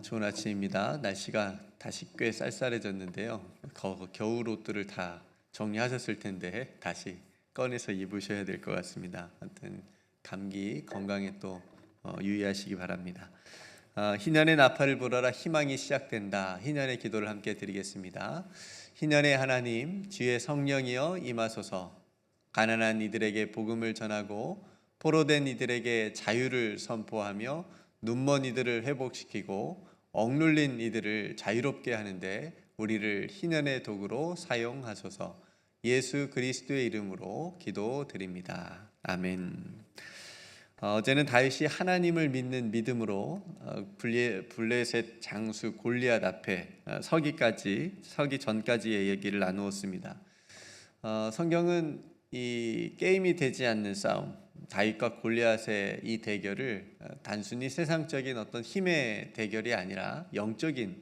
좋은 아침입니다. 날씨가 다시 꽤 쌀쌀해졌는데요. 겨울 옷들을 다 정리하셨을 텐데 다시 꺼내서 입으셔야 될 것 같습니다. 아무튼 감기 건강에 또 유의하시기 바랍니다. 희년의 나팔을 불어라, 희망이 시작된다. 희년의 기도를 함께 드리겠습니다. 희년의 하나님, 주의 성령이여 임하소서. 가난한 이들에게 복음을 전하고 포로된 이들에게 자유를 선포하며 눈먼 이들을 회복시키고 억눌린 이들을 자유롭게 하는데 우리를 희년의 도구로 사용하소서. 예수 그리스도의 이름으로 기도드립니다. 아멘. 어제는 다윗이 하나님을 믿는 믿음으로 블레셋 장수 골리앗 앞에 서기 전까지의 얘기를 나누었습니다. 성경은 이 게임이 되지 않는 싸움, 다윗과 골리앗의 이 대결을 단순히 세상적인 어떤 힘의 대결이 아니라 영적인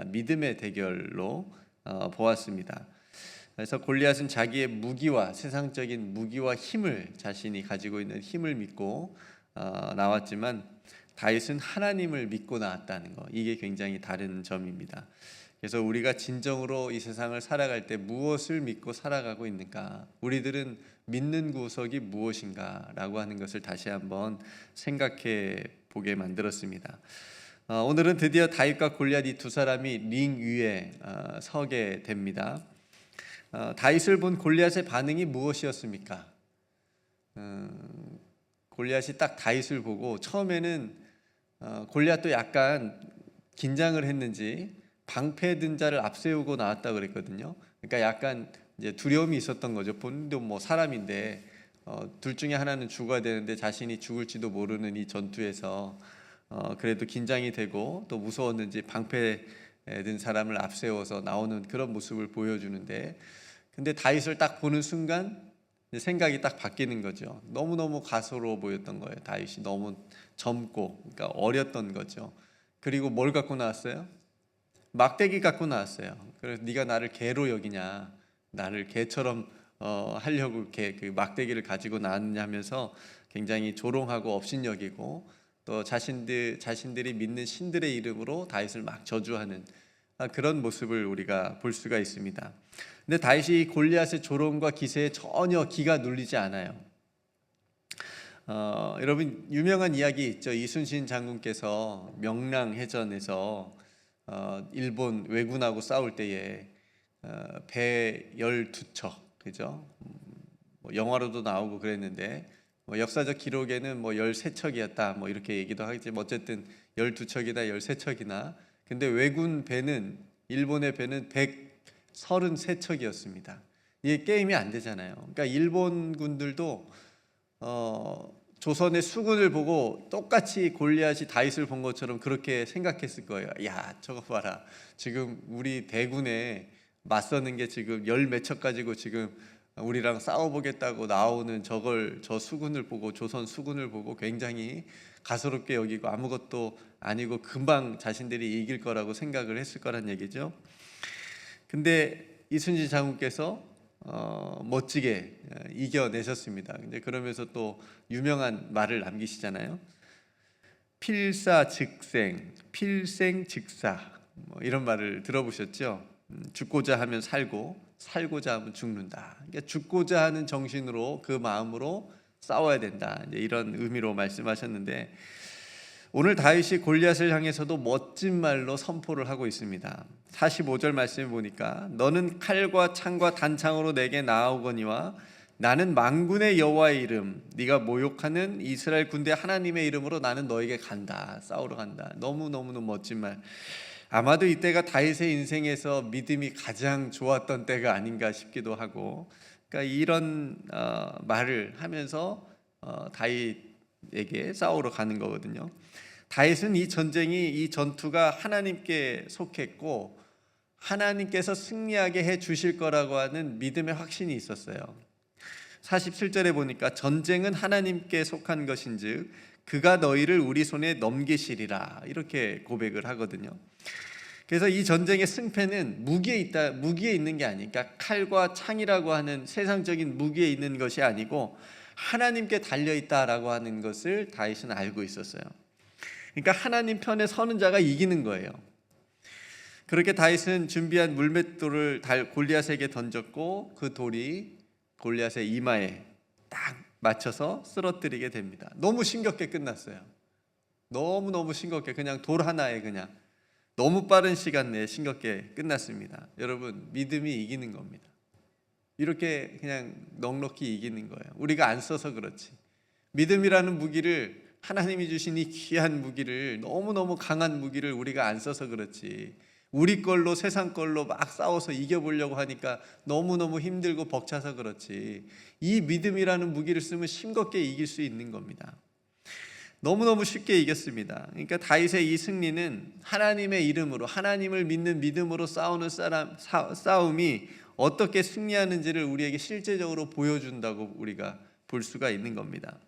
믿음의 대결로 보았습니다. 그래서 골리앗은 자기의 무기와 세상적인 무기와 힘을, 자신이 가지고 있는 힘을 믿고 나왔지만 다윗은 하나님을 믿고 나왔다는 것, 이게 굉장히 다른 점입니다. 그래서 우리가 진정으로 이 세상을 살아갈 때 무엇을 믿고 살아가고 있는가, 우리들은 믿는 구석이 무엇인가 라고 하는 것을 다시 한번 생각해 보게 만들었습니다. 오늘은 드디어 다윗과 골리앗 이 두 사람이 링 위에 서게 됩니다. 다윗을 본 골리앗의 반응이 무엇이었습니까? 골리앗이 딱 다윗을 보고 처음에는 골리앗도 약간 긴장을 했는지 방패든 자를 앞세우고 나왔다 그랬거든요. 그러니까 약간 이제 두려움이 있었던 거죠. 본인도 뭐 사람인데 둘 중에 하나는 죽어야 되는데 자신이 죽을지도 모르는 이 전투에서 그래도 긴장이 되고 또 무서웠는지 방패 든 사람을 앞세워서 나오는 그런 모습을 보여주는데, 근데 다윗을 딱 보는 순간 생각이 딱 바뀌는 거죠. 너무너무 가소로워 보였던 거예요. 다윗이 너무 젊고, 그러니까 어렸던 거죠. 그리고 뭘 갖고 나왔어요? 막대기 갖고 나왔어요. 그래서 네가 나를 개로 여기냐, 나를 개처럼 하려고 그 막대기를 가지고 나왔느냐 하면서 굉장히 조롱하고 업신여기고, 또 자신들이 믿는 신들의 이름으로 다윗을 막 저주하는 그런 모습을 우리가 볼 수가 있습니다. 근데 다윗이 골리앗의 조롱과 기세에 전혀 기가 눌리지 않아요. 여러분, 유명한 이야기 있죠. 이순신 장군께서 명랑해전에서 일본 왜군하고 싸울 때에 배 12척, 그죠? 뭐 영화로도 나오고 그랬는데 역사적 기록에는 13척이었다 이렇게 얘기도 하겠지만 어쨌든 12척이나 13척이나, 근데 왜군 배는, 일본의 배는 133척이었습니다. 이게 게임이 안 되잖아요. 그러니까 일본군들도 조선의 수군을 보고 똑같이 골리앗이 다윗을 본 것처럼 그렇게 생각했을 거예요. 야, 저거 봐라. 지금 우리 대군에 맞서는 게 지금 열 몇 척 가지고 지금 우리랑 싸워보겠다고 나오는 저 수군을 보고, 조선 수군을 보고 굉장히 가소롭게 여기고 아무것도 아니고 금방 자신들이 이길 거라고 생각을 했을 거란 얘기죠. 근데 이순신 장군께서 멋지게 이겨내셨습니다. 근데 그러면서 또 유명한 말을 남기시잖아요. 필사즉생, 필생즉사, 이런 말을 들어보셨죠? 죽고자 하면 살고, 살고자 하면 죽는다. 그러니까 죽고자 하는 정신으로, 그 마음으로 싸워야 된다, 이제 이런 의미로 말씀하셨는데, 오늘 다윗이 골리앗을 향해서도 멋진 말로 선포를 하고 있습니다. 45절 말씀을 보니까 너는 칼과 창과 단창으로 내게 나아오거니와 나는 만군의 여호와의 이름, 네가 모욕하는 이스라엘 군대 하나님의 이름으로 나는 너에게 간다, 싸우러 간다. 너무너무 멋진 말. 아마도 이때가 다윗의 인생에서 믿음이 가장 좋았던 때가 아닌가 싶기도 하고, 그러니까 이런 말을 하면서 다윗에게 싸우러 가는 거거든요. 다윗은 이 전투가 하나님께 속했고 하나님께서 승리하게 해 주실 거라고 하는 믿음의 확신이 있었어요. 47절에 보니까 전쟁은 하나님께 속한 것인즉 그가 너희를 우리 손에 넘기시리라, 이렇게 고백을 하거든요. 그래서 이 전쟁의 승패는 무기에 있는 게 아니니까, 칼과 창이라고 하는 세상적인 무기에 있는 것이 아니고 하나님께 달려 있다라고 하는 것을 다윗은 알고 있었어요. 그러니까 하나님 편에 서는 자가 이기는 거예요. 그렇게 다윗은 준비한 물맷돌을 골리앗에게 던졌고 그 돌이 골리앗의 이마에 딱 맞춰서 쓰러뜨리게 됩니다. 너무 싱겁게 끝났어요. 너무 싱겁게, 그냥 돌 하나에 그냥 너무 빠른 시간 내에 싱겁게 끝났습니다. 여러분, 믿음이 이기는 겁니다. 이렇게 그냥 넉넉히 이기는 거예요. 우리가 안 써서 그렇지. 믿음이라는 무기를, 하나님이 주신 이 귀한 무기를, 너무너무 강한 무기를 우리가 안 써서 그렇지, 우리 걸로, 세상 걸로 막 싸워서 이겨보려고 하니까 너무너무 힘들고 벅차서 그렇지, 이 믿음이라는 무기를 쓰면 싱겁게 이길 수 있는 겁니다. 너무너무 쉽게 이겼습니다. 그러니까 다윗의 이 승리는 하나님의 이름으로, 하나님을 믿는 믿음으로 싸우는 싸움이 어떻게 승리하는지를 우리에게 실제적으로 보여준다고 우리가 볼 수가 있는 겁니다.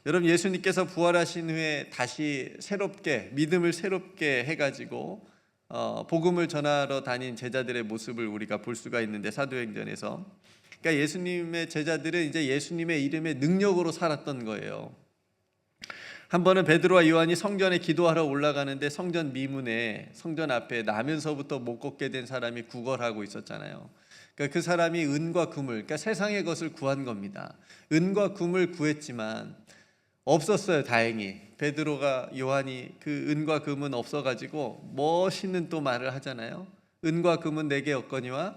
여러분, 예수님께서 부활하신 후에 다시 새롭게, 믿음을 새롭게 해가지고 복음을 전하러 다닌 제자들의 모습을 우리가 볼 수가 있는데, 사도행전에서, 그러니까 예수님의 제자들은 이제 예수님의 이름의 능력으로 살았던 거예요. 한 번은 베드로와 요한이 성전에 기도하러 올라가는데 성전 미문에, 성전 앞에 나면서부터 못 걷게 된 사람이 구걸하고 있었잖아요. 그러니까 그 사람이 은과 금을, 그러니까 세상의 것을 구한 겁니다. 은과 금을 구했지만 없었어요. 다행히 베드로가, 요한이 그 은과 금은 없어가지고 멋있는 또 말을 하잖아요. 은과 금은 내게 없거니와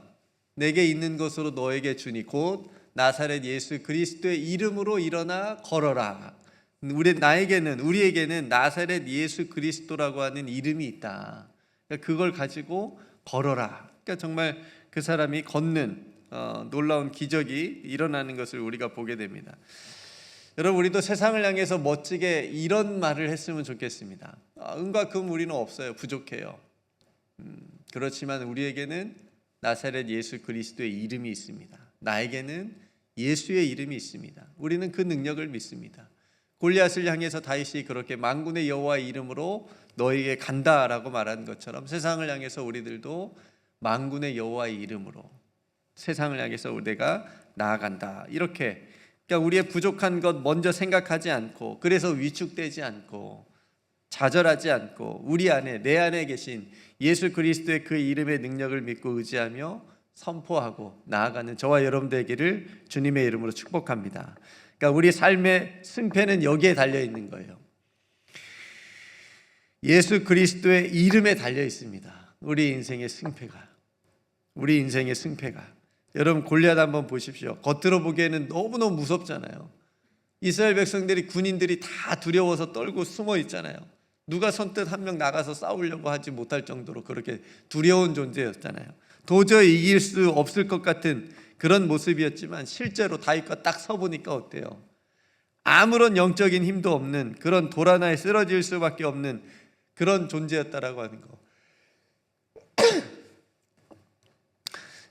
내게 있는 것으로 너에게 주니 곧 나사렛 예수 그리스도의 이름으로 일어나 걸어라. 우리에게는 나사렛 예수 그리스도라고 하는 이름이 있다. 그러니까 그걸 가지고 걸어라. 그러니까 정말 그 사람이 걷는 놀라운 기적이 일어나는 것을 우리가 보게 됩니다. 여러분, 우리도 세상을 향해서 멋지게 이런 말을 했으면 좋겠습니다. 은과 금 우리는 없어요. 부족해요. 그렇지만 우리에게는 나사렛 예수 그리스도의 이름이 있습니다. 나에게는 예수의 이름이 있습니다. 우리는 그 능력을 믿습니다. 골리앗을 향해서 다윗이 그렇게 만군의 여호와의 이름으로 너에게 간다라고 말한 것처럼, 세상을 향해서 우리들도 만군의 여호와의 이름으로 세상을 향해서 내가 나아간다. 이렇게, 그러니까 우리의 부족한 것 먼저 생각하지 않고, 그래서 위축되지 않고 좌절하지 않고 우리 안에, 내 안에 계신 예수 그리스도의 그 이름의 능력을 믿고 의지하며 선포하고 나아가는 저와 여러분 되기를 주님의 이름으로 축복합니다. 그러니까 우리 삶의 승패는 여기에 달려 있는 거예요. 예수 그리스도의 이름에 달려 있습니다. 우리 인생의 승패가. 여러분, 골리앗 한번 보십시오. 겉으로 보기에는 너무너무 무섭잖아요. 이스라엘 백성들이, 군인들이 다 두려워서 떨고 숨어 있잖아요. 누가 선뜻 한 명 나가서 싸우려고 하지 못할 정도로 그렇게 두려운 존재였잖아요. 도저히 이길 수 없을 것 같은 그런 모습이었지만 실제로 다윗과 딱 서보니까 어때요? 아무런 영적인 힘도 없는, 그런 돌 하나에 쓰러질 수밖에 없는 그런 존재였다라고 하는 거.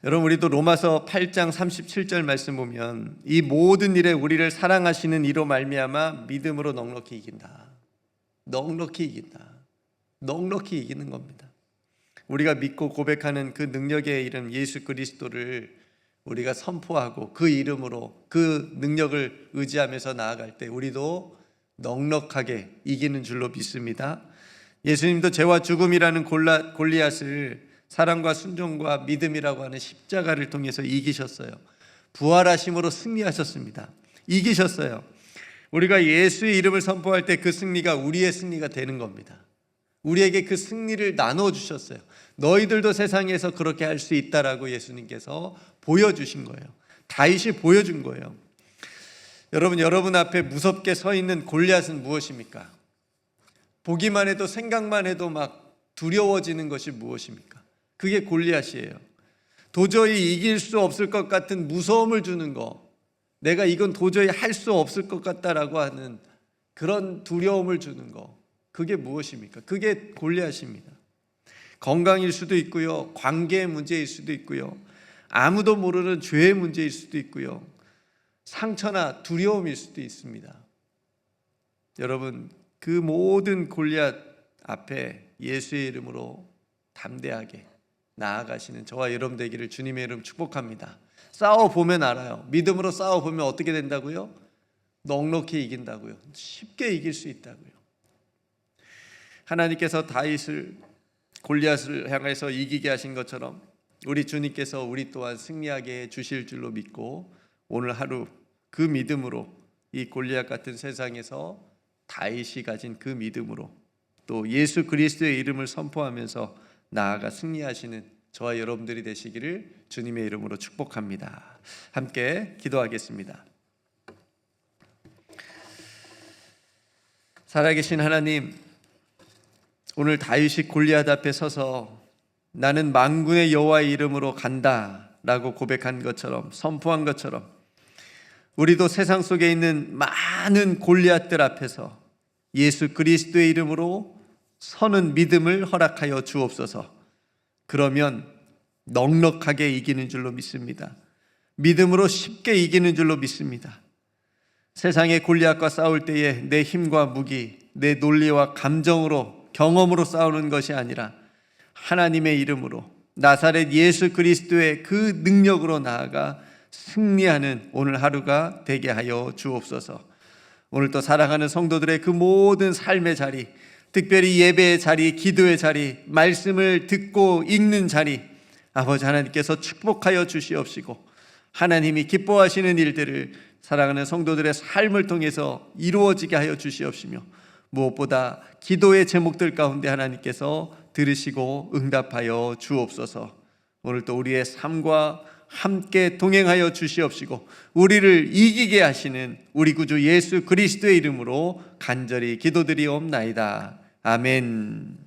여러분, 우리도 로마서 8장 37절 말씀 보면 이 모든 일에 우리를 사랑하시는 이로 말미암아 믿음으로 넉넉히 이긴다. 넉넉히 이기는 겁니다. 우리가 믿고 고백하는 그 능력의 이름 예수 그리스도를 우리가 선포하고 그 이름으로, 그 능력을 의지하면서 나아갈 때 우리도 넉넉하게 이기는 줄로 믿습니다. 예수님도 죄와 죽음이라는 골리앗을 사랑과 순종과 믿음이라고 하는 십자가를 통해서 이기셨어요. 부활하심으로 승리하셨습니다. 이기셨어요. 우리가 예수의 이름을 선포할 때 그 승리가 우리의 승리가 되는 겁니다. 우리에게 그 승리를 나눠주셨어요. 너희들도 세상에서 그렇게 할 수 있다라고 예수님께서 보여주신 거예요. 다윗이 보여준 거예요. 여러분 앞에 무섭게 서 있는 골리앗은 무엇입니까? 보기만 해도, 생각만 해도 막 두려워지는 것이 무엇입니까? 그게 골리앗이에요. 도저히 이길 수 없을 것 같은 무서움을 주는 거, 내가 이건 도저히 할 수 없을 것 같다라고 하는 그런 두려움을 주는 거, 그게 무엇입니까? 그게 골리앗입니다. 건강일 수도 있고요, 관계의 문제일 수도 있고요, 아무도 모르는 죄의 문제일 수도 있고요, 상처나 두려움일 수도 있습니다. 여러분, 그 모든 골리앗 앞에 예수의 이름으로 담대하게 나아가시는 저와 여러분 되기를 주님의 이름 축복합니다. 싸워보면 알아요. 믿음으로 싸워보면 어떻게 된다고요? 넉넉히 이긴다고요. 쉽게 이길 수 있다고요. 하나님께서 다윗을 골리앗을 향해서 이기게 하신 것처럼 우리 주님께서 우리 또한 승리하게 해 주실 줄로 믿고 오늘 하루 그 믿음으로 이 골리앗 같은 세상에서 다윗이 가진 그 믿음으로 또 예수 그리스도의 이름을 선포하면서 나아가 승리하시는 저와 여러분들이 되시기를 주님의 이름으로 축복합니다. 함께 기도하겠습니다. 살아계신 하나님, 오늘 다윗이 골리앗 앞에 서서 나는 만군의 여호와의 이름으로 간다 라고 고백한 것처럼, 선포한 것처럼 우리도 세상 속에 있는 많은 골리앗들 앞에서 예수 그리스도의 이름으로 서는 믿음을 허락하여 주옵소서. 그러면 넉넉하게 이기는 줄로 믿습니다. 믿음으로 쉽게 이기는 줄로 믿습니다. 세상의 골리앗과 싸울 때에 내 힘과 무기, 내 논리와 감정으로, 경험으로 싸우는 것이 아니라 하나님의 이름으로 나사렛 예수 그리스도의 그 능력으로 나아가 승리하는 오늘 하루가 되게 하여 주옵소서. 오늘 또 사랑하는 성도들의 그 모든 삶의 자리, 특별히 예배의 자리, 기도의 자리, 말씀을 듣고 읽는 자리, 아버지 하나님께서 축복하여 주시옵시고 하나님이 기뻐하시는 일들을 사랑하는 성도들의 삶을 통해서 이루어지게 하여 주시옵시며 무엇보다 기도의 제목들 가운데 하나님께서 들으시고 응답하여 주옵소서. 오늘 또 우리의 삶과 함께 동행하여 주시옵시고 우리를 이기게 하시는 우리 구주 예수 그리스도의 이름으로 간절히 기도드리옵나이다. 아멘.